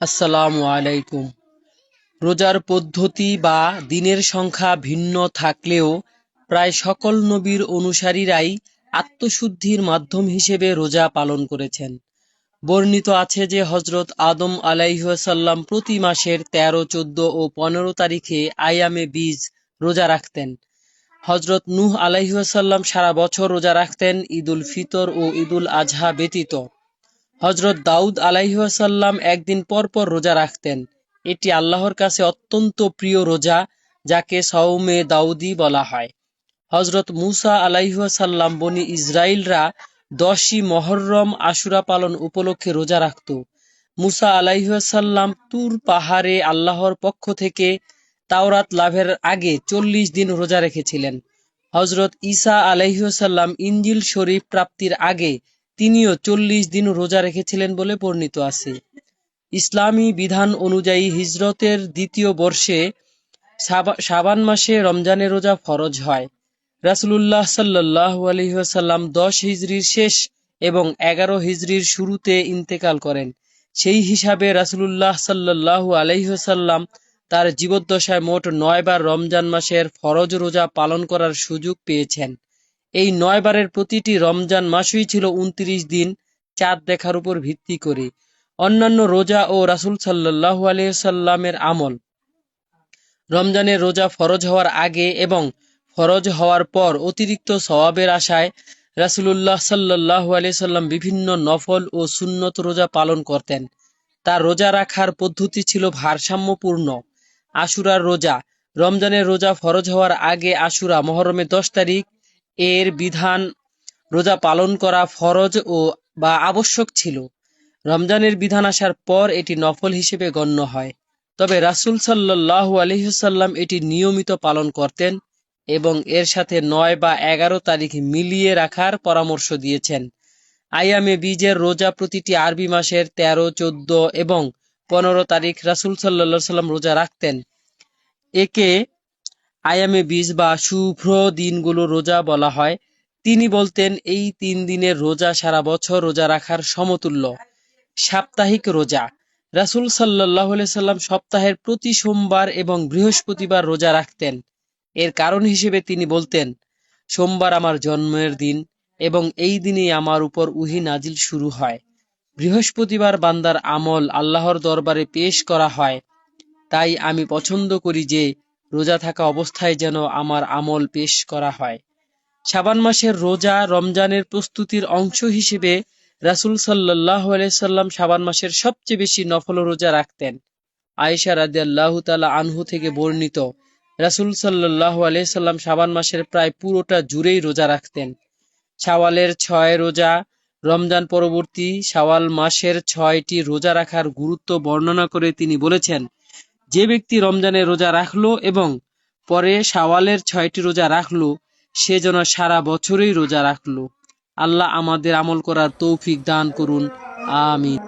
আসসালামু আলাইকুম। রোজার পদ্ধতি বা দিনের সংখ্যা ভিন্ন থাকলেও প্রায় সকল নবীর অনুসারীরাই আত্মশুদ্ধির মাধ্যম হিসেবে রোজা পালন করেছেন। বর্ণিত আছে যে হজরত আদম আলাইহিসসালাম প্রতি মাসের ১৩, ১৪ ও ১৫ তারিখে আইয়ামে বীজ রোজা রাখতেন। হজরত নূহ আলাইহিসসালাম সারা বছর রোজা রাখতেন, ঈদুল ফিতর ও ঈদুল আজহা ব্যতীত। হজরত দাউদ আলাইহিসসালাম একদিন পর পর রোজা রাখতেন। এটি আল্লাহর কাছে অত্যন্ত প্রিয় রোজা, যাকে সওমে দাউদি বলা হয়। হজরত মুসা আলাইহিসসালাম বনি ইসরাইলরা ১০ই মহররম আশুরা পালন উপলক্ষে রোজা রাখত। মুসা আলাইহিসসালাম তুর পাহাড়ে আল্লাহর পক্ষ থেকে তাওরাত লাভের আগে ৪০ দিন রোজা রেখেছিলেন। হজরত ঈসা আলাইহিসসালাম ইনজিল শরীফ প্রাপ্তির আগে তিনিও ৪০ দিন রোজা রেখেছিলেন বলে বর্ণিত আছে। ইসলামী বিধান অনুযায়ী হিজরতের দ্বিতীয় বর্ষে শাবান মাসে রমজানের রোজা ফরজ হয়। রাসূলুল্লাহ সাল্লাল্লাহু আলাইহি ওয়াসাল্লাম ১০ হিজরির শেষ এবং ১১ হিজরির শুরুতে ইন্তেকাল করেন। সেই হিসাবে রাসূলুল্লাহ সাল্লাল্লাহু আলাইহি ওয়াসাল্লাম তার জীবদ্দশায় মোট ৯ বার রমজান মাসের ফরজ রোজা পালন করার সুযোগ পেয়েছেন। এই ৯ বারের প্রতিটি রমজান মাসই ছিল ২৯ দিন, চাঁদ দেখার উপর ভিত্তি করে। অন্যান্য রোজা ও রাসূল সাল্লাল্লাহু আলাইহি ওয়াসাল্লামের আমল। রমজানের রোজা ফরজ হওয়ার আগে এবং ফরজ হওয়ার পর অতিরিক্ত সওয়াবের আশায় রাসূলুল্লাহ সাল্লাল্লাহু আলাইহি সাল্লাম বিভিন্ন নফল ও সুন্নত রোজা পালন করতেন। তার রোজা রাখার পদ্ধতি ছিল ভারসাম্যপূর্ণ। আশুরার রোজা। রমজানের রোজা ফরজ হওয়ার আগে আশুরা মহররমের ১০ তারিখ এর বিধান রোজা পালন করা ফরজ বা আবশ্যক ছিল। রমজানের বিধান আসার পর এটি নফল হিসেবে গণ্য হয়। তবে রাসূল সাল্লাল্লাহু আলাইহি ওয়াসাল্লাম এটি নিয়মিত পালন করতেন এবং এর সাথে ৯ বা ১১ তারিখ মিলিয়ে রাখার পরামর্শ দিয়েছেন। আইয়ামে বীজের রোজা প্রতিটি আরবি মাসের ১৩, ১৪ এবং ১৫ তারিখ রাসূল সাল্লাল্লাহু আলাইহি ওয়াসাল্লাম রোজা রাখতেন। একে আইয়ামে বীজ বা শুভ্র দিনগুলো রোজা বলা হয়। তিনি বলতেন, এই ৩ দিনের রোজা সারা বছর রোজা রাখার সমতুল্য। সাপ্তাহিক রোজা। রাসূল সাল্লাল্লাহু আলাইহি সাল্লাম সপ্তাহের প্রতি সোমবার এবং বৃহস্পতিবার রোজা রাখতেন। এর কারণ হিসেবে তিনি বলতেন, সোমবার আমার জন্মের দিন এবং এই দিনেই আমার উপর ওহী নাজিল শুরু হয়। বৃহস্পতিবার বান্দার আমল আল্লাহর দরবারে পেশ করা হয়, তাই আমি পছন্দ করি যে রোজা থাকা অবস্থায় যেন আমার আমল পেশ করা হয়। শাবান মাসের রোজা। রমজানের প্রস্তুতির অংশ হিসেবে রাসূল সাল্লাল্লাহু আলাইহি সাল্লাম শাবান মাসের সবচেয়ে বেশি নফল রোজা রাখতেন। আয়েশা রাদিয়াল্লাহু তাআলা আনহু থেকে বর্ণিত, রাসূল সাল্লাল্লাহু আলাইহি সাল্লাম শাবান মাসের প্রায় পুরোটা জুড়েই রোজা রাখতেন। শাওয়ালের ৬ রোজা। রমজান পরবর্তী শাওয়াল মাসের ৬টি রোজা রাখার গুরুত্ব বর্ণনা করে তিনি বলেছেন, যে ব্যক্তি রমজানের রোজা রাখলো এবং পরে শাওয়ালের ৬টি রোজা রাখলো, সে যেন সারা বছরই রোজা রাখলো। আল্লাহ আমাদের আমল করার তৌফিক দান করুন। আমিন।